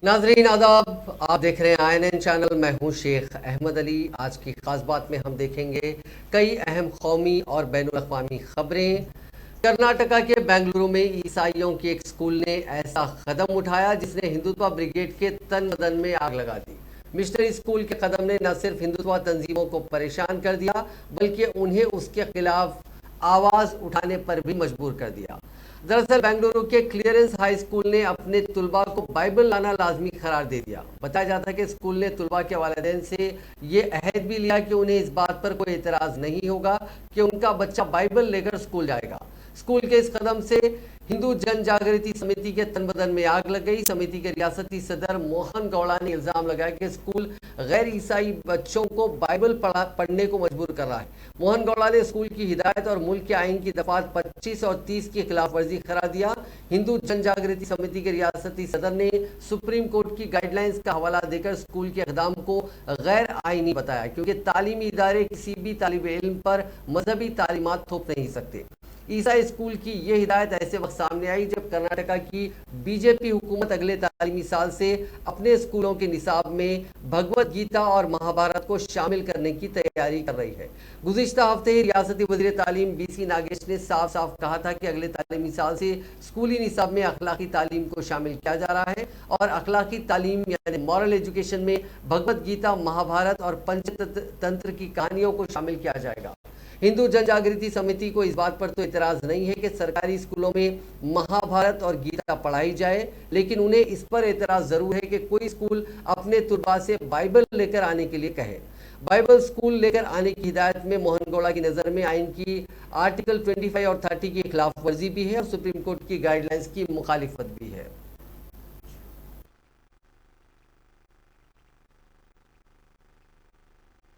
नाजरीन आदाब, आप देख रहे हैं INN चैनल। मैं हूं शेख अहमद अली। आज की खास बात में हम देखेंगे कई अहम कौमी और बैनुल अक़वामी खबरें। कर्नाटका के बेंगलुरु में ईसाइयों के एक स्कूल ने ऐसा कदम उठाया जिसने हिंदुत्व ब्रिगेड के तन बदन में आग लगा दी। मिशनरी स्कूल के कदम ने न सिर्फ हिंदुत्व तंजीमों को परेशान कर दिया बल्कि उन्हें उसके खिलाफ आवाज उठाने पर भी मजबूर कर दिया। दरअसल बेंगलुरु के क्लियरेंस हाई स्कूल ने अपने तुलबा को बाइबल लाना लाजमी करार दे दिया। बताया जाता है कि स्कूल ने तुलबा के वालिदैन से ये अहद भी लिया कि उन्हें इस बात पर कोई एतराज़ नहीं होगा कि उनका बच्चा बाइबल लेकर स्कूल जाएगा। स्कूल के इस कदम से हिंदू जन जागृति समिति के तन बदन में आग लग गई। समिति के रियासती सदर मोहन गौड़ा ने इल्जाम लगाया कि स्कूल गैर ईसाई बच्चों को बाइबल पढ़ने को मजबूर कर रहा है। मोहन गौड़ा ने स्कूल की हिदायत और मुल्क के आइन की दफात 25 और 30 की खिलाफ वर्जी करार दिया। हिंदू जन जागृति समिति के रियासती सदर ने सुप्रीम कोर्ट की गाइडलाइंस का हवाला देकर स्कूल के इक़दाम को गैर आइनी बताया, क्योंकि तालीमी इदारे किसी भी तालिब इल्म पर मजहबी तालीमात थोप नहीं सकते। ईसाई स्कूल की यह हिदायत ऐसे वक्त सामने आई जब कर्नाटका की बीजेपी हुकूमत अगले तालीमी साल से अपने स्कूलों के निसाब में भगवत गीता और महाभारत को शामिल करने की तैयारी कर रही है। गुज़िश्ता हफ्ते ही रियासती वज़ीर तालीम BC नागेश ने साफ साफ कहा था कि अगले तालीमी साल से स्कूली निसाब में अखलाकी तालीम को शामिल किया जा रहा है और अखलाकी तालीम यानी मॉरल एजुकेशन में भगवत गीता, महाभारत और पंचतंत्र की कहानियों को शामिल किया जाएगा। हिंदू जन जागृति समिति को इस बात पर तो इतराज नहीं है कि सरकारी स्कूलों में महाभारत और गीता पढ़ाई जाए, लेकिन उन्हें इस पर एतराज जरूर है कि कोई स्कूल अपने तुलबा से बाइबल लेकर आने के लिए कहे। बाइबल स्कूल लेकर आने की हिदायत में मोहन गौड़ा की नज़र में आइन की आर्टिकल 25 और 30 की खिलाफ वर्जी भी है और सुप्रीम कोर्ट की गाइडलाइंस की मुखालिफत भी है।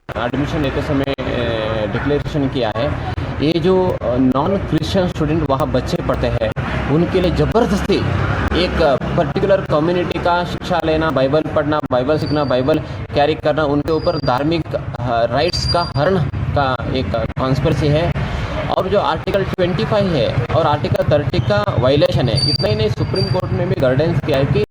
एडमिशन लेते समय डिक्लेरेशन किया है, ये जो नॉन क्रिश्चियन स्टूडेंट वहाँ बच्चे पढ़ते हैं उनके लिए ज़बरदस्ती एक पर्टिकुलर कम्युनिटी का शिक्षा लेना, बाइबल पढ़ना, बाइबल सीखना, बाइबल कैरी करना, उनके ऊपर धार्मिक राइट्स का हरण का एक कॉन्स्पिरेसी है। और जो आर्टिकल 25 है और आर्टिकल 30 का वायलेशन है। इतना ही नहीं, सुप्रीम कोर्ट ने भी गाइडेंस किया है कि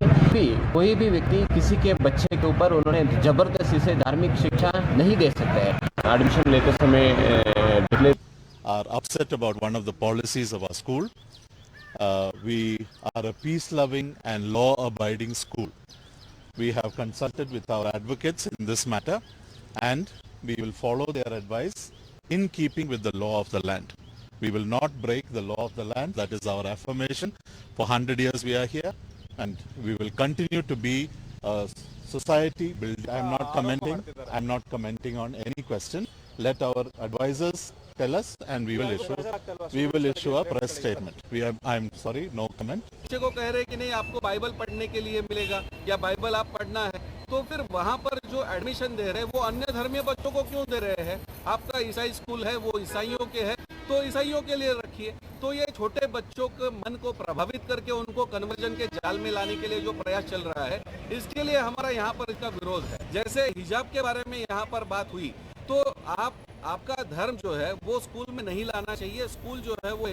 कोई भी व्यक्ति किसी के बच्चे के ऊपर उन्होंने जबरदस्ती से धार्मिक शिक्षा नहीं दे सकते हैं। एडमिशन लेते समय are upset about one of the policies of our school. We are a peace-loving and law-abiding school. We have consulted with our advocates in this matter and we will follow their advice in keeping with the law of the land. We will not break the law of the land. That is our affirmation. For 100 years we are here and we will continue to be a society building. I am not commenting on any question. Let our advisors tell us and we will issue a press statement. I am sorry, no comment. बच्चे को कह रहे हैं कि नहीं आपको Bible पढ़ने के लिए मिलेगा या बाइबल आप पढ़ना है, तो फिर वहाँ पर जो एडमिशन दे रहे हैं वो अन्य धर्मीय बच्चों को क्यों दे रहे हैं? आपका ईसाई स्कूल है, वो ईसाइयों के है, तो ईसाइयों के लिए रखिए। तो ये छोटे बच्चों के मन को प्रभावित करके उनको कन्वर्जन के जाल में लाने के लिए जो प्रयास चल रहा है, इसके लिए हमारा यहाँ पर इसका विरोध है। जैसे हिजाब के बारे में यहाँ पर बात हुई, तो आपका धर्म जो है वो स्कूल में नहीं लाना चाहिए। स्कूल जो है वो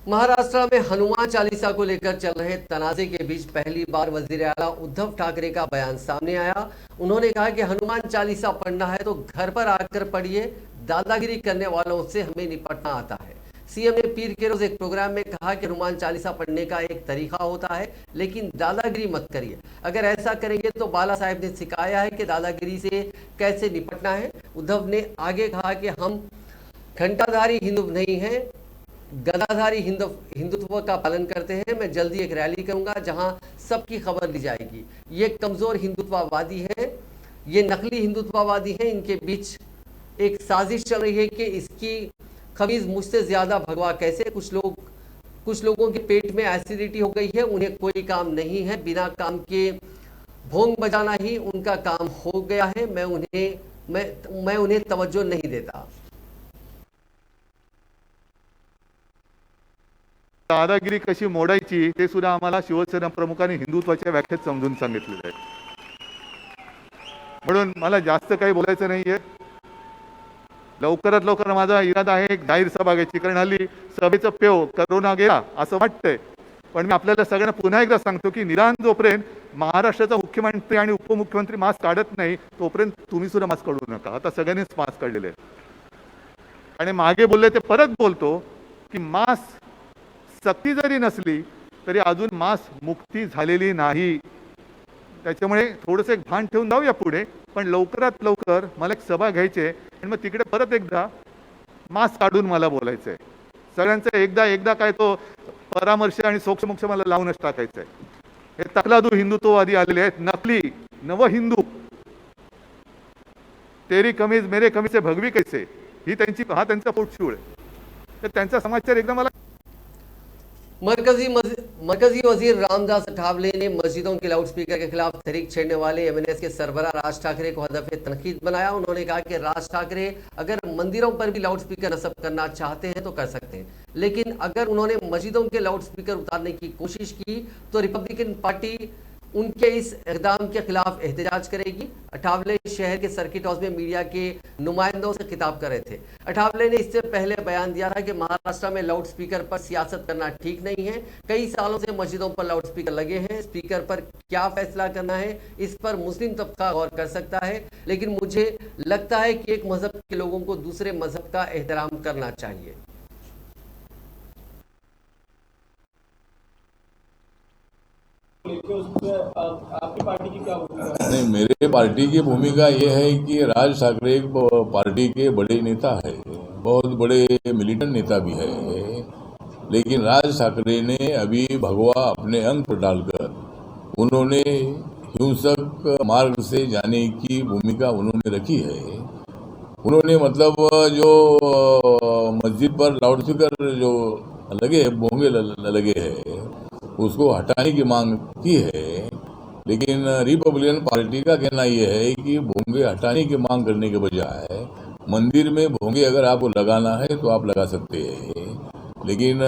महाराष्ट्र में हनुमान चालीसा को लेकर चल रहे तनाजे के बीच पहली बार वजीर आला उद्धव ठाकरे का बयान सामने आया। उन्होंने कहा कि हनुमान चालीसा पढ़ना है तो घर पर आकर पढ़िए, दादागिरी करने वालों से हमें निपटना आता है। सीएम ने पीर के रोज एक प्रोग्राम में कहा कि हनुमान चालीसा पढ़ने का एक तरीका होता है, लेकिन दादागिरी मत करिए। अगर ऐसा करेंगे तो बाला साहेब ने सिखाया है कि दादागिरी से कैसे निपटना है। उद्धव ने आगे कहा कि हम घंटाधारी हिंदू नहीं हैं, गदाधारी हिंदुत्व का पालन करते हैं। मैं जल्दी एक रैली करूंगा जहां सबकी खबर ली जाएगी। ये कमजोर हिंदुत्ववादी हैं, ये नकली हिंदुत्ववादी हैं। इनके बीच एक साजिश चल रही है कि इसकी खबीज मुझसे ज्यादा भगवा कैसे। कुछ लोगों के पेट में एसिडिटी हो गई है, उन्हें कोई काम नहीं है, बिना काम के भोंग बजाना ही उनका काम हो गया है। मैं उन्हें तवज्जो नहीं देता। दादागिरी कशी मोडायची ते सुद्धा आम्हाला शिवसेना प्रमुखांनी हिंदुत्वाच्या व्याख्येत समजून सांगितलेलं आहे। म्हणून मला जास्त काही बोलायचं नाहीये। लवकरात लवकर माझा इरादा आहे एक जाहीर सभा घ्यायची, कारण हल्ली सभेचं पेव करोना गेला असं वाटतंय। पण मी आपल्याला सगळ्यांना पुन्हा एकदा सांगतो की निदान जोपर्यंत महाराष्ट्राचा मुख्यमंत्री आणि उपमुख्यमंत्री मास्क काढत नाही तोपर्यंत तुम्ही सुद्धा मास्क काढू नका. आता सगळ्यांनीच मास्क काढलेले आहेत. आणि मागे बोलले ते परत बोलतो की मास्क सक्ती जरी नसली तरी अजून मास्क मुक्ती झालेली नाही. त्याच्यामुळे थोडंसं एक भान ठेवून जाऊया पुढे, पण लवकरात लवकर मला एक सभा घ्यायची आहे आणि मग तिकडे परत एकदा मास्क काढून मला बोलायचं आहे. सगळ्यांचं एकदा काय तो परामर्श आणि सोक्षमोक्ष मला लावूनच टाकायचं आहे. हे तकलादू हिंदुत्ववादी आलेले आहेत, नकली नव हिंदू. तेरी कमीज मेरे कमीज से भगवी कैसे, ही त्यांचा पोटशूळ आहे. तर त्यांचा समाचार एकदम मला मरकजी वजीर रामदास अठावले ने मस्जिदों के लाउडस्पीकर के खिलाफ तहरीक छेड़ने वाले एमएनएस के सरबराह राज ठाकरे को हदफ तनकीद बनाया. उन्होंने कहा कि राज ठाकरे अगर मंदिरों पर भी लाउडस्पीकर नस्ब करना चाहते हैं तो कर सकते हैं, लेकिन अगर उन्होंने मस्जिदों के लाउडस्पीकर उतारने की कोशिश की तो रिपब्लिकन पार्टी उनके इस इक़दाम के खिलाफ एहतजाज करेगी. अठावले शहर के सर्किट हाउस में मीडिया के नुमाइंदों से खिताब कर रहे थे. अठावले ने इससे पहले बयान दिया था कि महाराष्ट्र में लाउड स्पीकर पर सियासत करना ठीक नहीं है. कई सालों से मस्जिदों पर लाउड स्पीकर लगे हैं. स्पीकर पर क्या फैसला करना है इस पर मुस्लिम तबका गौर कर सकता है, लेकिन मुझे लगता है कि एक मजहब के लोगों को दूसरे मजहब का एहतराम करना चाहिए. आपकी पार्टी की क्या भूमिका? नहीं, मेरे पार्टी की भूमिका ये है कि राज ठाकरे एक पार्टी के बड़े नेता है, बहुत बड़े मिलिटेंट नेता भी है, लेकिन राज ठाकरे ने अभी भगवा अपने अंग पर डालकर उन्होंने हिंसक मार्ग से जाने की भूमिका उन्होंने रखी है. उन्होंने मतलब जो मस्जिद पर लाउडस्पीकर जो लगे भोंगे लगे हैं उसको हटाने की मांग की है, लेकिन रिपब्लिकन पार्टी का कहना यह है कि भोंगे हटाने की मांग करने के बजाय मंदिर में भोंगे अगर आपको लगाना है तो आप लगा सकते हैं, लेकिन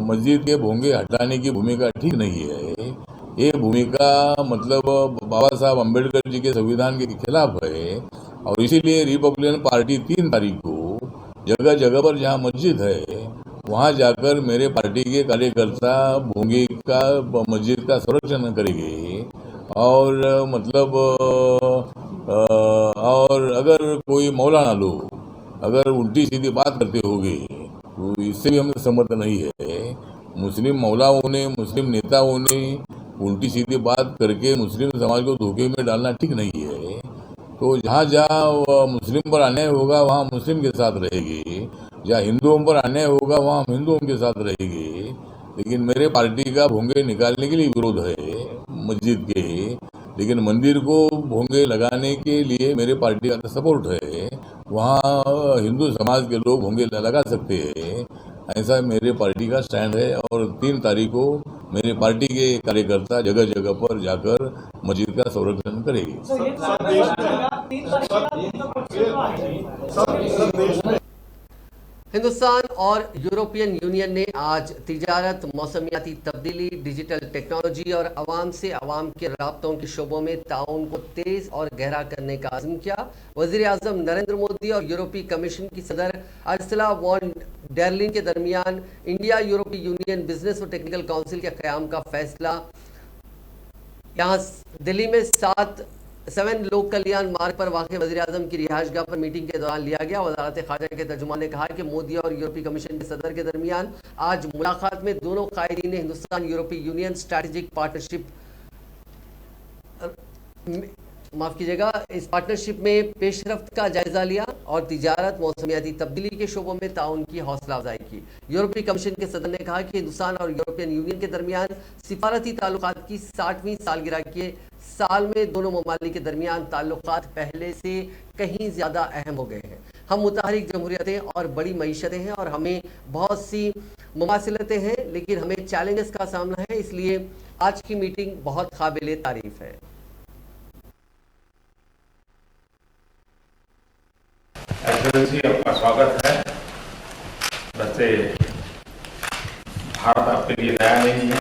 मस्जिद के भोंगे हटाने की भूमिका ठीक नहीं है. ये भूमिका मतलब बाबा साहब अम्बेडकर जी के संविधान के खिलाफ है. और इसीलिए रिपब्लिकन पार्टी 3 तारीख को जगह जगह पर जहाँ मस्जिद है वहाँ जाकर मेरे पार्टी के कार्यकर्ता भोंगे का मस्जिद का संरक्षण करेंगे. और मतलब और अगर कोई मौलाना लोग अगर उल्टी सीधी बात करते होंगे तो इससे भी हमें सम्मत नहीं है. मुस्लिम मौलाओं ने मुस्लिम नेताओं ने उल्टी सीधी बात करके मुस्लिम समाज को धोखे में डालना ठीक नहीं है. तो जहाँ जहाँ मुस्लिम पर अन्याय होगा वहाँ मुस्लिम के साथ रहेगी, जहाँ हिंदुओं पर अन्याय होगा वहाँ हिंदुओं के साथ रहेगी. लेकिन मेरे पार्टी का भोंगे निकालने के लिए विरोध है मस्जिद के, लेकिन मंदिर को भोंगे लगाने के लिए मेरे पार्टी का सपोर्ट है. वहाँ हिंदू समाज के लोग भोंगे लगा सकते हैं, ऐसा मेरे पार्टी का स्टैंड है. और 3 तारीख को मेरे पार्टी के कार्यकर्ता जगह जगह पर जाकर मस्जिद का संरक्षण करेंगे. हिंदुस्तान और यूरोपियन यूनियन ने आज तिजारत, मौसमियाती तब्दीली, डिजिटल टेक्नोलॉजी और अवाम से अवाम के राब्तों के शोबों में ताउन को तेज और गहरा करने का अज़्म किया. वज़ीर आज़म नरेंद्र मोदी और यूरोपीय कमीशन की सदर अर्सुला वॉन डेर लेयन के दरमियान इंडिया यूरोपीय यूनियन बिजनेस और टेक्निकल काउंसिल के क़याम का फैसला यहाँ दिल्ली में 7 लोक कल्याण मार्ग पर वाक़ वज़ीर आज़म की रिहाइशगाह पर मीटिंग के दौरान लिया गया. वज़ारत ख़ारजा के तर्जुमान ने कहा कि मोदी और यूरोपीय कमीशन के सदर के दरमियान आज मुलाकात में दोनों कायदीन ने हिंदुस्तान यूरोपीय यूनियन स्ट्रैटेजिक पार्टनरशिप इस पार्टनरशिप में पेशरफ्त का जायजा लिया और तिजारत, मौसमियाती तब्दीली के शोबों में ताउन की हौसला अफजाई की. यूरोपीय कमीशन के सदर ने कहा कि हिंदुस्तान और यूरोपियन यूनियन के दरमियान सिफारती ताल्लुकात की 60वीं सालगिरह के साल में दोनों ममालिक के दरमियान ताल्लुकात पहले से कहीं ज़्यादा अहम हो गए हैं. हम मुतहरिक जमहूरियतें और बड़ी मईशतें हैं और हमें बहुत सी मुमासिलतें हैं, लेकिन हमें चैलेंजेस का सामना है. इसलिए आज की मीटिंग बहुत काबिल तारीफ है. एक्सेलेंसी, आपका स्वागत है. वैसे भारत आपके लिए नया नहीं है,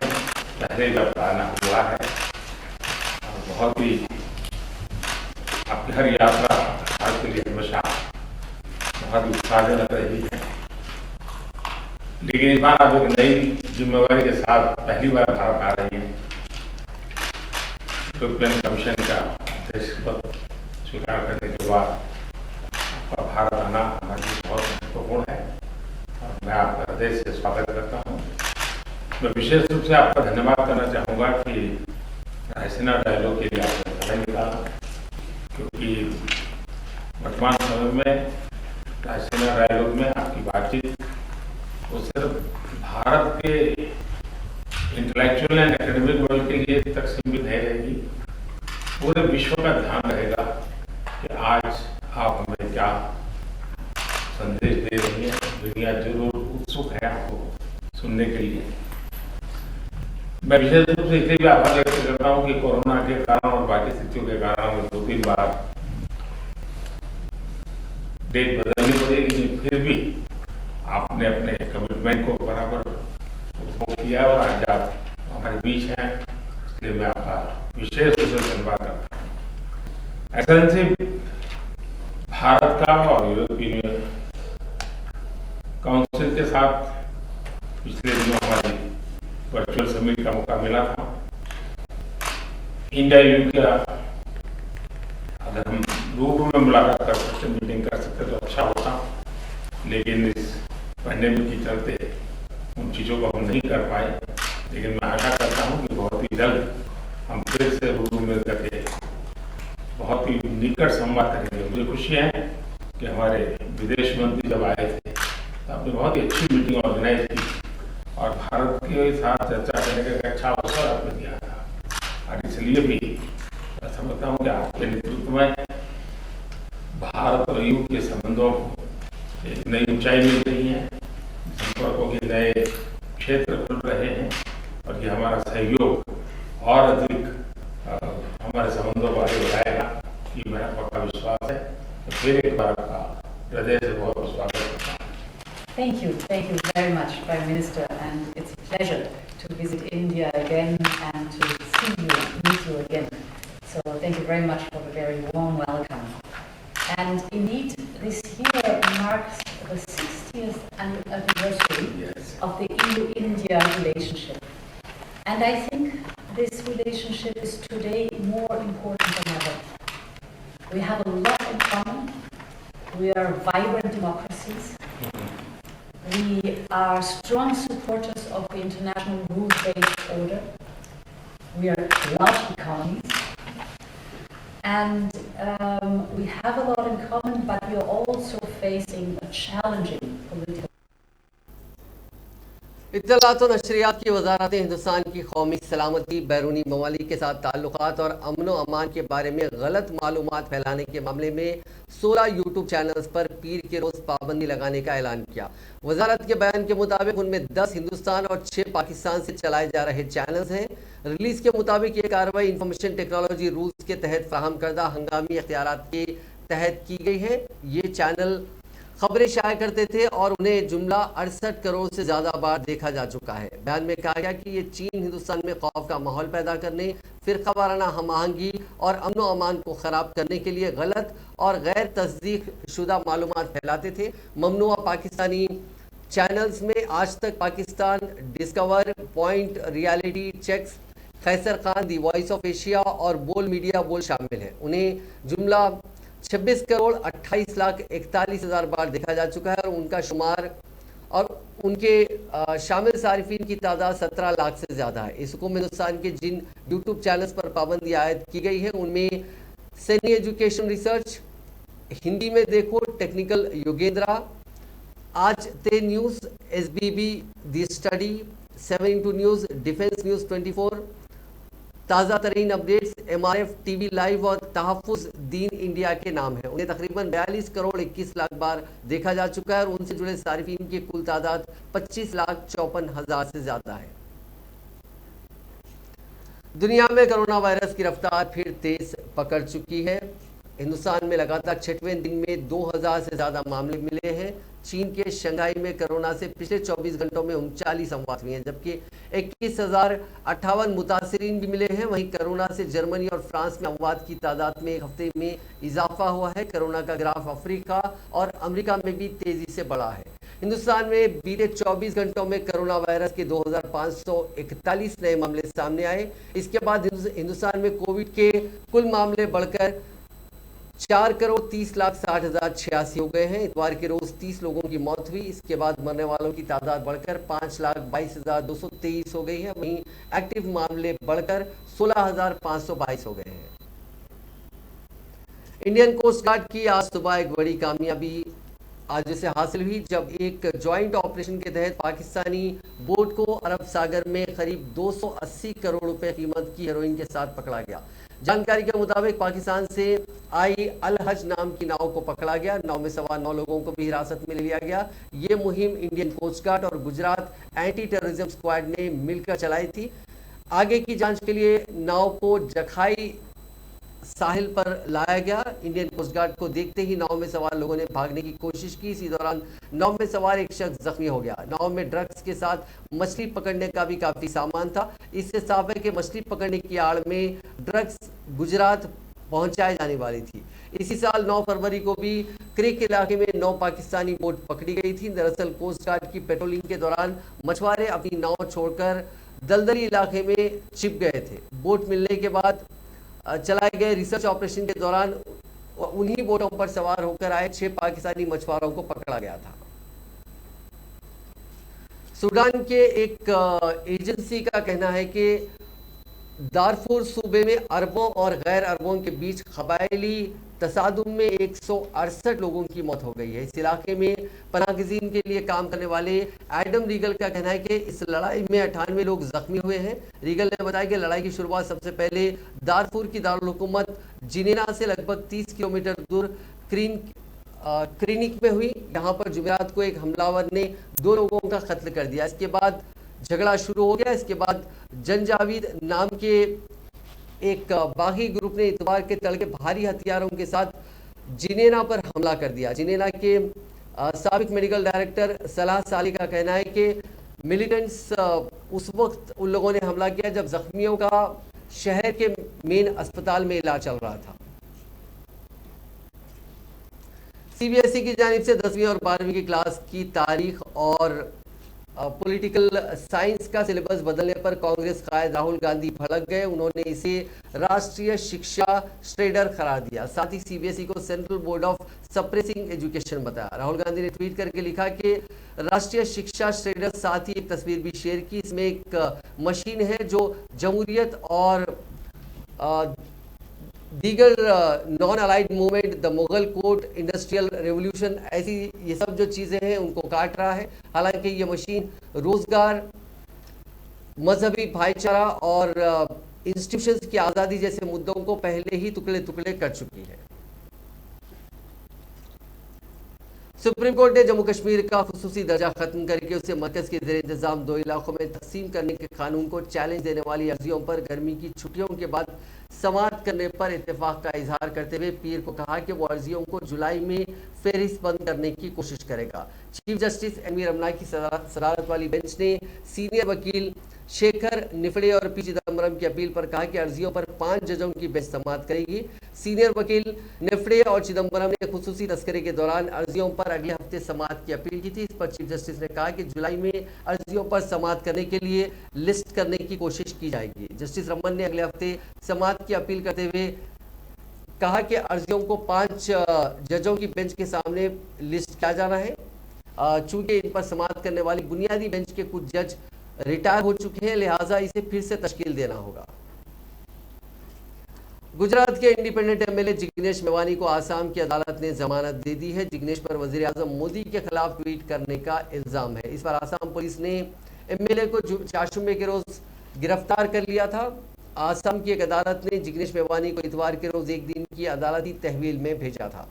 पहले भी आपका आना हुआ है और बहुत ही आपकी हर यात्रा भारत के लिए हमेशा बहुत ही उत्साहजनक रही है. लेकिन इस बार आप एक नई जिम्मेवारी के साथ पहली बार भारत आ रही है। यूरोपियन कमीशन का अध्यक्ष पद स्वीकार करने के बाद आपका भारत आना हमारे लिए बहुत महत्वपूर्ण है और मैं आपका हृदय से स्वागत करता हूँ। मैं विशेष रूप से आपका धन्यवाद करना चाहूँगा कि रायसीना डायलॉग के लिए आपने समय निकाला, क्योंकि वर्तमान समय में रायसीना डायलॉग में आपकी बातचीत वो सिर्फ भारत के इंटेलेक्चुअल एंड एकेडमिक वर्ल्ड के लिए तक सीमित नहीं रहेगी, पूरे विश्व का ध्यान रहेगा कि आज आप हमें क्या संदेश दे रही हैं। दुनिया जरूर उत्सुक है आपको सुनने के लिए। मैं विशेष रूप से इसलिए भी आभार व्यक्त करता हूँ कि कोरोना के कारण और बाकी स्थितियों के कारण 2-3 बार डेट बदलनी पड़ी, लेकिन फिर भी आपने अपने कमिटमेंट को बराबर उपभोग किया और आज आप हमारे बीच हैं, इसलिए मैं आपका विशेष रूप से धन्यवाद करता हूँ। एक्सेलेंसी, भारत का और यूरोपियन काउंसिल के साथ पिछले दिनों हमारी वर्चुअल समिट का मौका मिला था। इंडिया यूके का अगर हम रूबरू में मुलाकात कर सकते, मीटिंग कर सकते तो अच्छा होता, लेकिन इस पैंडेमिक के चलते उन चीज़ों को हम नहीं कर पाए। लेकिन मैं आशा करता हूँ कि बहुत ही जल्द हम फिर से रूबरू मिल करके बहुत ही निकट संवाद करेंगे। मुझे खुशी है कि हमारे विदेश मंत्री जब आए थे तो आपने बहुत ही अच्छी मीटिंग ऑर्गेनाइज की और भारत के साथ चर्चा करने का एक अच्छा अवसर आपने दिया था। और इसलिए भी मैं समझता हूँ कि आपके नेतृत्व में भारत और यूरोप के संबंधों को एक नई ऊंचाई मिल रही है, संपर्कों के नए क्षेत्र खुल रहे हैं और ये हमारा सहयोग और अधिक हमारे संबंधों को आगे बढ़ाएगा, ये मेरा पक्का विश्वास है। तो फिर एक बार आपका हृदय से बहुत बहुत स्वागत करता हूँ। Thank you very much, Prime Minister, and it's a pleasure to visit India again and to see you, meet you again. So thank you very much for the very warm welcome. And indeed, this year marks the 60th anniversary of the EU-India relationship. And I think this relationship is today more important than ever. We have a lot in common. We are vibrant democracies. We are strong supporters of the international rules-based order. We are large economies. And we have a lot in common, but we are also facing a challenging political. इत्तलात और नशरियात की वजारत हिंदुस्तान की कौमी सलामती, बैरूनी ममालिक के साथ ताल्लुकात और अमन व अमान के बारे में गलत मालूमात फैलाने के मामले में 16 यूट्यूब चैनल्स पर पीर के रोज़ पाबंदी लगाने का ऐलान किया। वजारत के बयान के मुताबिक उनमें 10 हिंदुस्तान और 6 पाकिस्तान से चलाए जा रहे चैनल्स हैं। रिलीज़ के मुताबिक ये कार्रवाई इंफॉर्मेशन टेक्नोलॉजी रूल्स के तहत फराहम करदा हंगामी इख्तियारात के तहत की गई है। ये चैनल खबरें शाया करते थे और उन्हें जुमला 68 करोड़ से ज़्यादा बार देखा जा चुका है। बयान में कहा गया कि ये चीन हिंदुस्तान में खौफ का माहौल पैदा करने, फ़िरक़ावाराना हम आहंगी और अमन व अमान को ख़राब करने के लिए गलत और गैर तस्दीक शुदा मालूमात फैलाते थे। ममनुआ पाकिस्तानी चैनल्स में आज तक Pakistan, discover, point, reality checks, Qaiser Khan, the voice of Asia और बोल मीडिया बोल शामिल हैं। उन्हें जुमला 26 करोड़ 28 लाख 41 हज़ार बार देखा जा चुका है और उनका शुमार और उनके शामिल सारिफिन की तादाद 17 लाख से ज़्यादा है। इस हुक्म हिंदुस्तान के जिन यूट्यूब चैनल्स पर पाबंदी आयद की गई है उनमें सैनी एजुकेशन रिसर्च, हिंदी में देखो टेक्निकल योगेंद्रा, आज ते न्यूज़, SBB दी स्टडी, 7 न्यूज़, डिफेंस न्यूज़ 24, ताज़ा तरीन अपडेट्स, MRF TV लाइव और तहफ़्फ़ुज़ दीन इंडिया के नाम है। उन्हें तकरीबन 42 करोड़ 21 लाख बार देखा जा चुका है और उनसे जुड़े सारिफिन की कुल तादाद 25 लाख 54 हज़ार से ज़्यादा है। दुनिया में कोरोना वायरस की रफ्तार फिर तेज़ पकड़ चुकी है। हिंदुस्तान में लगातार 6वें दिन में 2000 से ज़्यादा मामले मिले हैं। चीन के शंघाई में कोरोना से पिछले 24 घंटों में 39 अमवात हुई हैं, जबकि 21,058 मुतासरीन भी मिले हैं। वहीं कोरोना से जर्मनी और फ्रांस में अमवात की तादाद में एक हफ्ते में इजाफा हुआ है। कोरोना का ग्राफ अफ्रीका और अमेरिका में भी तेज़ी से बढ़ा है। हिंदुस्तान में बीते 24 घंटों में कोरोना वायरस के 2541 नए मामले सामने आए। इसके बाद हिंदुस्तान में कोविड के कुल मामले बढ़कर 4,30,60,086 हो गए हैं। इतवार के रोज 30 लोगों की मौत हुई। इसके बाद मरने वालों की तादाद बढ़कर 5,22,223 हो गई है। वहीं एक्टिव मामले बढ़कर 16,522 हो गए हैं। इंडियन कोस्ट गार्ड की आज सुबह एक बड़ी कामयाबी आज से हासिल हुई, जब एक ज्वाइंट ऑपरेशन के तहत पाकिस्तानी बोट को अरब सागर में करीब 280 करोड़ रुपए कीमत की हेरोइन के साथ पकड़ा गया। जानकारी के मुताबिक पाकिस्तान से आई अल हज नाम की नाव को पकड़ा गया। नाव में सवार 9 लोगों को भी हिरासत में लिया गया। ये मुहिम इंडियन कोस्ट गार्ड और गुजरात एंटी टेररिज्म स्क्वाड ने मिलकर चलाई थी। आगे की जांच के लिए नाव को जखाई साहिल पर लाया गया। इंडियन कोस्ट गार्ड को देखते ही नाव में सवार लोगों ने भागने की कोशिश की। इसी दौरान नाव में सवार एक शख्स जख्मी हो गया। नाव में ड्रग्स के साथ मछली पकड़ने का भी काफी सामान था। इससे साफ है कि मछली पकड़ने की आड़ में ड्रग्स गुजरात पहुंचाई जाने वाली थी। इसी साल 9 फरवरी को भी क्रिक इलाके में 9 पाकिस्तानी बोट पकड़ी गई थी। दरअसल कोस्ट गार्ड की पेट्रोलिंग के दौरान मछुआरे अपनी नाव छोड़कर दलदली इलाके में छिप गए थे। बोट मिलने के बाद चलाए गए रिसर्च ऑपरेशन के दौरान उन्हीं बोटों पर सवार होकर आए 6 पाकिस्तानी मछुआरों को पकड़ा गया था। सूडान के एक एजेंसी का कहना है कि दारफुर सूबे में अरबों और गैर अरबों के बीच कबायली तसादुम में 168 लोगों की मौत हो गई है। इस इलाके में पनाहगज़ीन के लिए काम करने वाले एडम रीगल का कहना है कि इस लड़ाई में 98 लोग जख्मी हुए हैं। रीगल ने बताया कि लड़ाई की शुरुआत सबसे पहले दारफुर की दारुल हुकूमत जिनेना से लगभग 30 किलोमीटर दूर क्रीनिक में हुई। यहाँ पर जुमेरात को एक हमलावर ने 2 लोगों का कत्ल कर दिया। इसके बाद झगड़ा शुरू हो गया। इसके बाद जंजावीद नाम के एक बागी ग्रुप ने इतवार के तड़के भारी हथियारों के साथ जिनेना पर हमला कर दिया। जिनेना के साबिक मेडिकल डायरेक्टर सलाह साली का कहना है कि मिलिटेंट्स उस वक्त उन लोगों ने हमला किया जब जख्मियों का शहर के मेन अस्पताल में इलाज चल रहा था। सीबीएसई की जानिब से 10वीं और 12वीं की क्लास की तारीख और पॉलिटिकल साइंस का सिलेबस बदलने पर कांग्रेस कायद राहुल गांधी भड़क गए। उन्होंने इसे राष्ट्रीय शिक्षा श्रेडर करार दिया। साथ ही सीबीएसई को central board of suppressing education बताया। राहुल गांधी ने ट्वीट करके लिखा कि राष्ट्रीय शिक्षा श्रेडर, साथ ही एक तस्वीर भी शेयर की। इसमें एक मशीन है जो जमहूरियत और दीगर non allied movement, the Mughal court, industrial revolution, ऐसी ये सब जो चीज़ें हैं उनको काट रहा है। हालांकि ये मशीन रोजगार, मजहबी भाईचारा और इंस्टीट्यूशंस की आज़ादी जैसे मुद्दों को पहले ही टुकड़े टुकड़े कर चुकी है। सुप्रीम कोर्ट ने जम्मू कश्मीर का खुसूसी दर्जा खत्म करके उसे मरकज के ज़ेर इंतजाम 2 इलाकों में तकसीम करने के कानून को चैलेंज देने वाली अर्जियों पर गर्मी की छुट्टियों के बाद समाअत करने पर इत्तेफाक का इजहार करते हुए पीर को कहा कि वो अर्जियों को जुलाई में फेरिस्त बंद करने की कोशिश करेगा। Chief justice M V Ramana की सदारत वाली बेंच ने सीनियर वकील शेखर निफड़े और पी चिदम्बरम की अपील पर कहा कि अर्जियों पर 5 जजों की बेंच समाअत करेगी। सीनियर वकील निफड़े और चिदम्बरम ने खुसूसी तस्करे के दौरान अर्जियों पर अगले हफ्ते समाअत की अपील की थी। इस पर चीफ जस्टिस ने कहा कि जुलाई में अर्जियों पर समाअत करने के लिए लिस्ट करने की कोशिश की जाएगी। जस्टिस रमन ने अगले हफ्ते समाअत की अपील करते हुए कहा कि अर्जियों को 5 जजों की बेंच के सामने लिस्ट किया जाना है। चूंकि इन पर समाअत करने वाली बुनियादी बेंच के कुछ जज रिटायर हो चुके हैं, लिहाजा इसे फिर से तश्कील देना होगा। गुजरात के इंडिपेंडेंट एमएलए जिग्नेश मेवानी को आसाम की अदालत ने जमानत दे दी है। जिग्नेश पर वजीर आजम मोदी के खिलाफ ट्वीट करने का इल्जाम है। इस पर आसाम पुलिस ने एमएलए को चाशुमे के रोज गिरफ्तार कर लिया था। आसाम की एक अदालत ने जिग्नेश मेवानी को इतवार के रोज 1 दिन की अदालती तहवील में भेजा था।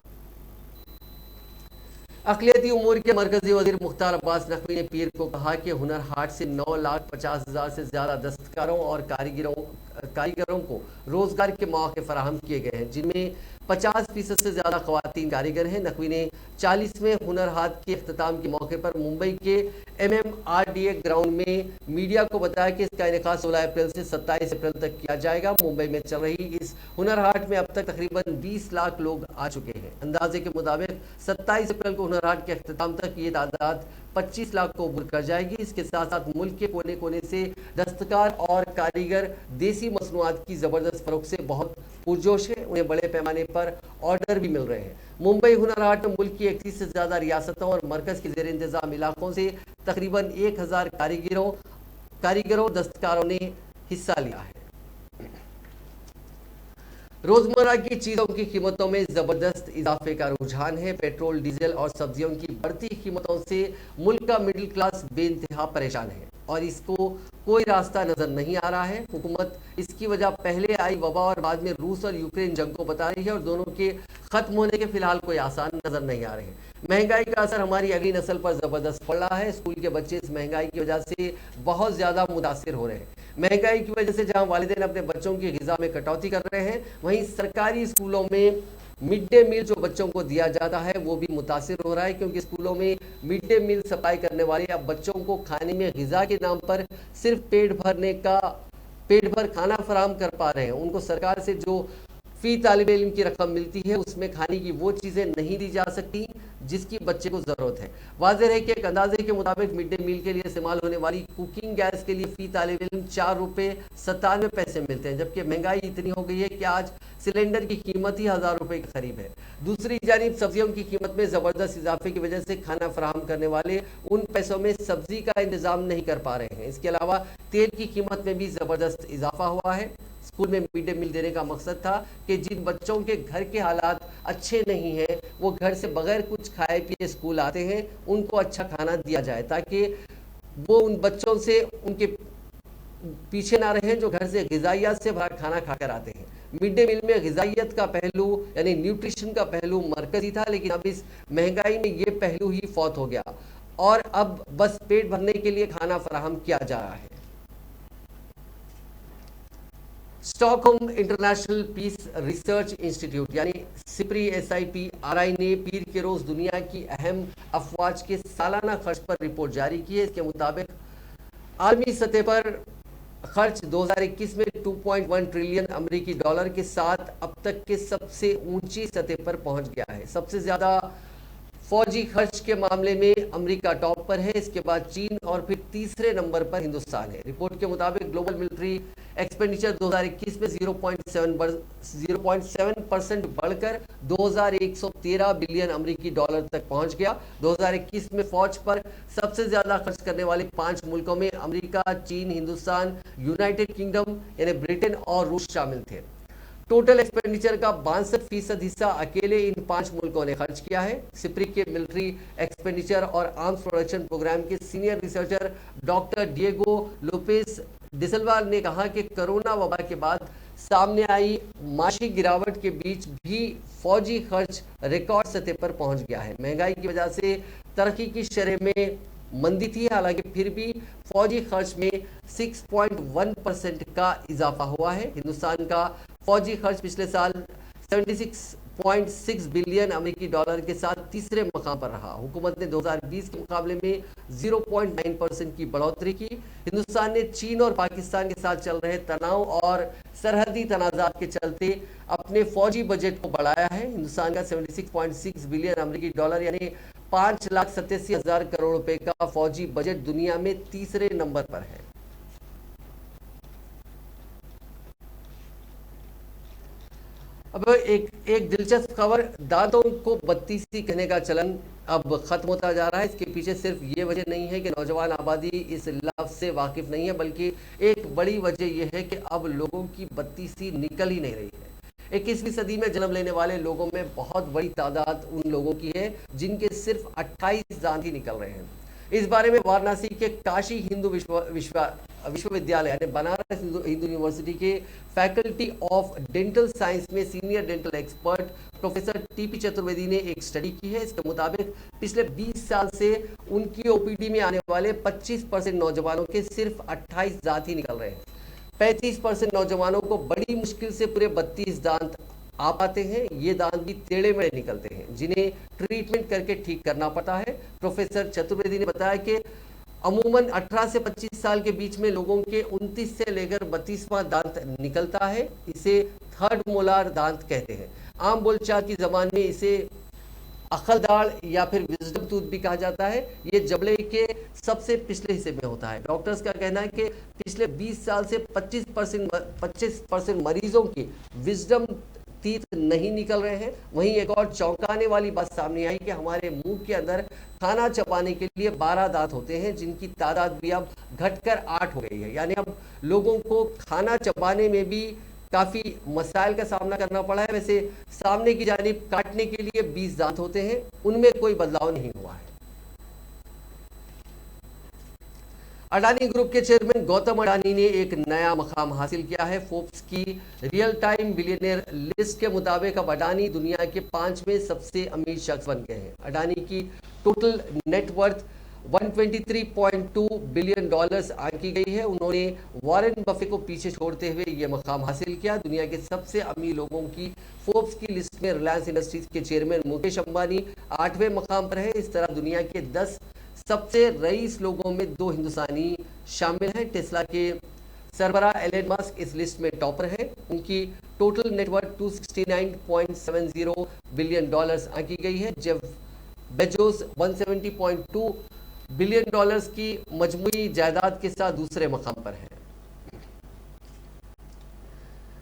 अक़लियती उमूर के मरकजी वज़ीर मुख्तार अब्बास नकवी ने पीर को कहा कि हुनर हाट से 9,50,000 से ज़्यादा दस्तकारों और कारीगरों को रोज़गार के मौके फराहम किए गए हैं, जिनमें 50% से ज़्यादा ख़वातीन कारीगर हैं। नकवी ने 40वें हुनर हाट के अख्तिताम के मौके पर मुंबई के MMRDA ग्राउंड में मीडिया को बताया कि इसका इनेकाद 16 अप्रैल से 27 अप्रैल तक किया जाएगा। मुंबई में चल रही इस हुनर हाट में अब तक तकरीबन 20 लाख लोग आ चुके हैं। अंदाजे के मुताबिक 27 अप्रैल को हुनर हाट के अख्तिताम तक ये तादाद 25 लाख को अबूर कर जाएगी। इसके साथ साथ मुल्क के कोने कोने से दस्तकार और कारीगर देसी मसनूआत की जबरदस्त फरोख्त से बहुत पुरजोश है। उन्हें बड़े पैमाने पर ऑर्डर भी मिल रहे हैं। मुंबई हुनर हाट में मुल्क की 31 से ज्यादा रियासतों और मरकज के जेर इंतजाम इलाकों से तकरीबन 1000 कारीगरों दस्तकारों ने हिस्सा लिया है। रोजमर्रा की चीजों की कीमतों में जबरदस्त इजाफे का रुझान है। पेट्रोल, डीजल और सब्जियों की बढ़ती कीमतों से मुल्क का मिडिल क्लास बेइंतहा परेशान है और इसको कोई रास्ता नजर नहीं आ रहा है। हुकूमत इसकी वजह पहले आई वबा और बाद में रूस और यूक्रेन जंग को बता रही है और दोनों के खत्म होने के फिलहाल कोई आसान नजर नहीं आ रहे हैं। महंगाई का असर हमारी अगली नस्ल पर जबरदस्त पड़ रहा है। स्कूल के बच्चे इस महंगाई की वजह से बहुत ज्यादा मुतासिर हो रहे हैं। महंगाई की वजह से जहां वालिदैन अपने बच्चों की ग़िज़ा में कटौती कर रहे हैं, वहीं सरकारी स्कूलों में मिड डे मील जो बच्चों को दिया जाता है वो भी मुतासिर हो रहा है, क्योंकि स्कूलों में मिड डे मील सप्लाई करने वाले अब बच्चों को खाने में ग़िज़ा के नाम पर सिर्फ पेट भर खाना फराहम कर पा रहे हैं। उनको सरकार से जो फी तालिब इल्म की रकम मिलती है उसमें खाने की वो चीज़ें नहीं दी जा सकती जिसकी बच्चे को ज़रूरत है। वाज़ेह है कि एक अंदाजे के मुताबिक मिड डे मील के लिए इस्तेमाल होने वाली कुकिंग गैस के लिए फ़ी तालिब इल्म 4 रुपये 97 पैसे मिलते हैं, जबकि महंगाई इतनी हो गई है कि आज सिलेंडर की कीमत ही 1000 रुपये के करीब है। दूसरी जानिब सब्जियों की कीमत में ज़बरदस्त इजाफे की वजह से खाना फराहम करने वाले उन पैसों में सब्जी का इंतज़ाम नहीं कर पा रहे हैं। इसके अलावा तेल की कीमत में भी ज़बरदस्त इजाफा हुआ है। स्कूल में मिड डे मील देने का मकसद था कि जिन बच्चों के घर के हालात अच्छे नहीं हैं, वो घर से बगैर कुछ खाए पिए स्कूल आते हैं, उनको अच्छा खाना दिया जाए ताकि वो उन बच्चों से उनके पीछे ना रहें जो घर से ग़िज़ाइयत से भरा खाना खाकर आते हैं। मिड डे मील में ग़िज़ाइयत का पहलू यानी न्यूट्रिशन का पहलू मरकज़ी था, लेकिन अब इस महंगाई में ये पहलू ही फौत हो गया और अब बस पेट भरने के लिए खाना फराहम किया जा रहा है। Stockholm International Peace Research Institute यानी सिप्री SIPRI ने पीर के रोज दुनिया की अहम अफवाज के सालाना खर्च पर रिपोर्ट जारी की है। इसके मुताबिक आलमी सतह पर खर्च 2021 में 2.1 ट्रिलियन अमेरिकी डॉलर के साथ अब तक के सबसे ऊंची सतह पर पहुंच गया है। सबसे ज्यादा फौजी खर्च के मामले में अमेरिका टॉप पर है, इसके बाद चीन और फिर तीसरे नंबर पर हिंदुस्तान है। रिपोर्ट के मुताबिक ग्लोबल मिलिट्री एक्सपेंडिचर 2021 में 0.7% बढ़कर 2113 बिलियन अमेरिकी डॉलर तक पहुंच गया। 2021 में फौज पर सबसे ज्यादा खर्च करने वाले 5 मुल्कों में अमेरिका, चीन, हिंदुस्तान, यूनाइटेड किंगडम यानी ब्रिटेन और रूस शामिल थे। टोटल एक्सपेंडिचर का 62% हिस्सा अकेले इन 5 मुल्कों ने खर्च किया है। सिप्री के मिलिट्री एक्सपेंडिचर और आर्म्स प्रोडक्शन प्रोग्राम के senior researcher doctor Diego Lopez D'Silva ने कहा कि कोरोना वबा के बाद सामने आई माशी गिरावट के बीच भी फौजी खर्च रिकॉर्ड सतह पर पहुंच गया है। महंगाई की वजह से तरक्की की शरह में मंदी थी, हालांकि फिर भी फौजी खर्च में 6.1% का इजाफा हुआ है। हिंदुस्तान का फौजी खर्च पिछले साल 76.6 बिलियन अमेरिकी डॉलर के साथ तीसरे मकाम पर रहा। हुकूमत ने 2020 के मुकाबले में 0.9% की बढ़ोतरी की। हिंदुस्तान ने चीन और पाकिस्तान के साथ चल रहे तनाव और सरहदी तनाज़ात के चलते अपने फौजी बजट को बढ़ाया है। हिंदुस्तान का 76.6 बिलियन अमेरिकी डॉलर यानी 5,87,000 करोड़ रुपए का फौजी बजट दुनिया में तीसरे नंबर पर है। अब एक दिलचस्प खबर, दांतों को बत्तीसी कहने का चलन अब खत्म होता जा रहा है। इसके पीछे सिर्फ ये वजह नहीं है कि नौजवान आबादी इस लफ्ज़ से वाकिफ नहीं है, बल्कि एक बड़ी वजह यह है कि अब लोगों की बत्तीसी निकल ही नहीं रही है। 21वीं सदी में जन्म लेने वाले लोगों में बहुत बड़ी तादाद उन लोगों की है जिनके सिर्फ 28 दांत ही निकल रहे हैं। इस बारे में वाराणसी के काशी हिंदू विश्वविद्यालय यानी बनारस हिंदू यूनिवर्सिटी के फैकल्टी ऑफ डेंटल साइंस में senior dental expert professor TP Chaturvedi ने एक स्टडी की है। इसके मुताबिक पिछले 20 साल से उनकी OPD में आने वाले 25% नौजवानों के सिर्फ 28 दांत ही निकल रहे हैं। 35% नौजवानों को बड़ी मुश्किल से पूरे 32 दांत आ पाते हैं। ये दांत भी टेढ़े मेढ़े निकलते हैं, जिन्हें ट्रीटमेंट करके ठीक करना पड़ता है। प्रोफेसर चतुर्वेदी ने बताया कि अमूमन 18 से 25 साल के बीच में लोगों के 29 से लेकर 32वां दांत निकलता है। इसे थर्ड मोलार दांत कहते हैं। आम बोलचाल की जबान में इसे अकलदाड़ या फिर विजडम टूथ भी कहा जाता है। ये जबड़े के सबसे पिछले हिस्से में होता है। डॉक्टर्स का कहना है कि पिछले 20 साल से 25% मरीजों की विजडम टीथ नहीं निकल रहे हैं। वहीं एक और चौंकाने वाली बात सामने आई कि हमारे मुंह के अंदर खाना चबाने के लिए 12 दांत होते हैं, जिनकी तादाद भी अब घटकर 8 हो गई है। यानी अब लोगों को खाना चबाने में भी काफी मसाइल का सामना करना पड़ा है। वैसे सामने की जानिब काटने के लिए 20 दांत होते हैं, उनमें कोई बदलाव नहीं हुआ है। अडानी ग्रुप के चेयरमैन गौतम अडानी ने एक नया मकाम हासिल किया है। फोर्ब्स की रियल टाइम बिलियनियर लिस्ट के मुताबिक अब अडानी दुनिया के 5वें सबसे अमीर शख्स बन गए हैं। अडानी की टोटल नेटवर्थ $123.2 बिलियन आंकी गई है। उन्होंने वॉरेन बफे को पीछे छोड़ते हुए ये मकाम हासिल किया। दुनिया के सबसे अमीर लोगों की फोर्ब्स की लिस्ट में रिलायंस इंडस्ट्रीज के चेयरमैन मुकेश अंबानी 8वें मकाम पर है। इस तरह दुनिया के 10 सबसे रईस लोगों में 2 हिंदुस्तानी शामिल हैं। टेस्ला के सरबराह एलन मस्क इस लिस्ट में टॉपर है। उनकी टोटल नेटवर्थ $269.70 बिलियन आंकी गई है। जेफ बेजोस $170.2 बिलियन की मजमूई जायदाद के साथ दूसरे मकाम पर है।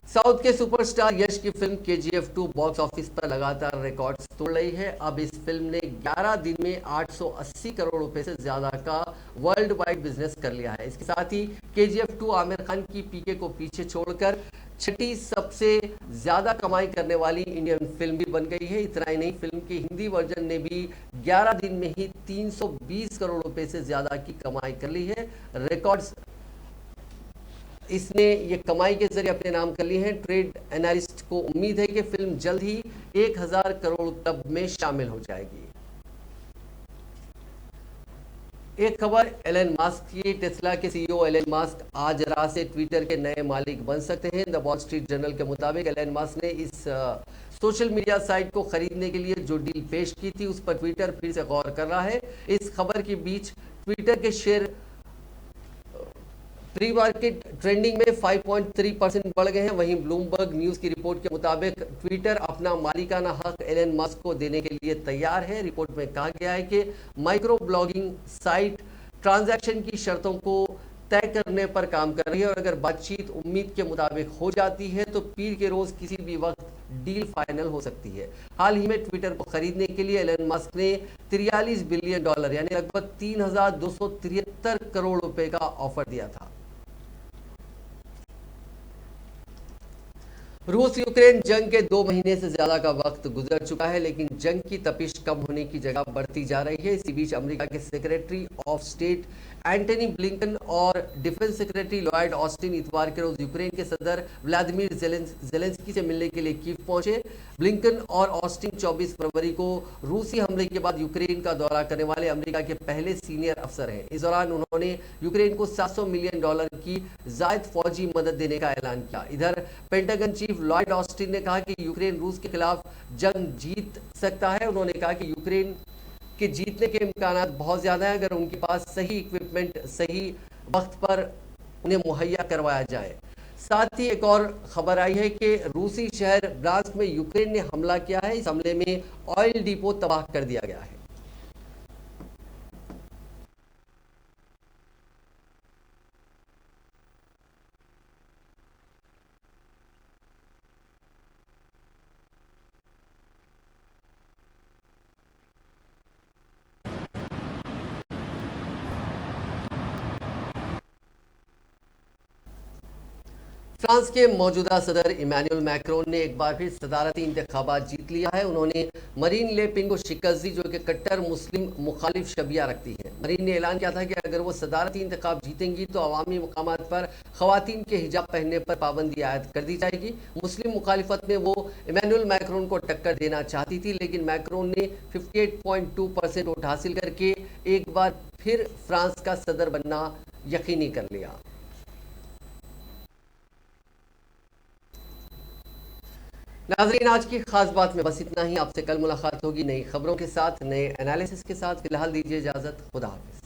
साउथ के सुपरस्टार यश की फिल्म KGF 2 बॉक्स ऑफिस पर लगातार रिकॉर्ड्स तोड़ रही है। अब इस फिल्म ने 11 दिन में 880 करोड़ रुपए से ज्यादा का वर्ल्ड वाइड बिजनेस कर लिया है। इसके साथ ही KGF 2 आमिर खान की PK को पीछे छोड़कर 6ठी सबसे ज्यादा कमाई करने वाली इंडियन फिल्म भी बन गई है। इतना ही नहीं, फिल्म के हिंदी वर्जन ने भी 11 दिन में ही 320 करोड़ रुपए से ज्यादा की कमाई कर ली है। रिकॉर्ड्स इसने ये कमाई के जरिए अपने नाम कर लिए हैं। ट्रेड एनालिस्ट को उम्मीद है कि फिल्म जल्द ही 1000 करोड़ क्लब में शामिल हो जाएगी। एक खबर एलन मस्क की। टेस्ला के CEO एलन मस्क आज रात से ट्विटर के नए मालिक बन सकते हैं। द वॉल स्ट्रीट जर्नल के मुताबिक एलन मस्क ने इस सोशल मीडिया साइट को खरीदने के लिए जो डील पेश की थी उस पर ट्विटर फिर से गौर कर रहा है। इस खबर के बीच ट्विटर के शेयर प्री मार्केट ट्रेंडिंग में 5.3% बढ़ गए हैं। वहीं ब्लूमबर्ग न्यूज की रिपोर्ट के मुताबिक ट्विटर अपना मालिकाना हक एलन मस्क को देने के लिए तैयार है। रिपोर्ट में कहा गया है कि माइक्रो ब्लॉगिंग साइट ट्रांजैक्शन की शर्तों को तय करने पर काम कर रही है और अगर बातचीत उम्मीद के मुताबिक हो जाती है तो पीर के रोज किसी भी वक्त डील फाइनल हो सकती है। हाल ही में ट्विटर को खरीदने के लिए एलन मस्क ने $43 बिलियन यानी लगभग 3273 करोड़ रुपए का ऑफर दिया था। रूस यूक्रेन जंग के 2 महीने से ज्यादा का वक्त गुजर चुका है, लेकिन जंग की तपिश कम होने की जगह बढ़ती जा रही है। इसी बीच अमेरिका के secretary of state Antony Blinken और डिफेंस सेक्रेटरी लॉयड ऑस्टिन इतवार के रोज यूक्रेन के सदर व्लादिमीर जेलेंस्की से मिलने के लिए कीव पहुंचे। ब्लिंकन और ऑस्टिन 24 फरवरी को रूसी हमले के बाद यूक्रेन का दौरा करने वाले अमेरिका के पहले सीनियर अफसर हैं। इस दौरान उन्होंने यूक्रेन को $700 मिलियन की जायद फौजी मदद देने का ऐलान किया। इधर पेंटागन चीफ लॉयड ऑस्टिन ने कहा कि यूक्रेन रूस के खिलाफ जंग जीत सकता है। उन्होंने कहा कि यूक्रेन के जीतने के इम्कानात बहुत ज्यादा है अगर उनके पास सही इक्विपमेंट सही वक्त पर उन्हें मुहैया करवाया जाए। साथ ही एक और खबर आई है कि रूसी शहर ब्रांस्क में यूक्रेन ने हमला किया है। इस हमले में ऑयल डिपो तबाह कर दिया गया है। फ्रांस के मौजूदा सदर इमैनुअल मैक्रोन ने एक बार फिर सदारती इंतखाबात जीत लिया है। उन्होंने मरीन ले पेन को शिकस्त दी जो कि कट्टर मुस्लिम मुखालिफ शबिया रखती है। मरीन ने ऐलान किया था कि अगर वो सदारती इंतखाब जीतेंगी तो अवामी मकामात पर खवातीन के हिजाब पहनने पर पाबंदी आयद कर दी जाएगी। मुस्लिम मुखालिफत में वो इमैनुअल मैक्रोन को टक्कर देना चाहती थी, लेकिन मैक्रोन ने 58.2% वोट हासिल करके एक बार फिर फ्रांस का सदर बनना यकीनी कर लिया। नाजरीन, आज की खास बात में बस इतना ही। आपसे कल मुलाकात होगी नई खबरों के साथ, नए एनालिसिस के साथ। फिलहाल दीजिए इजाजत। खुदा हाफिज।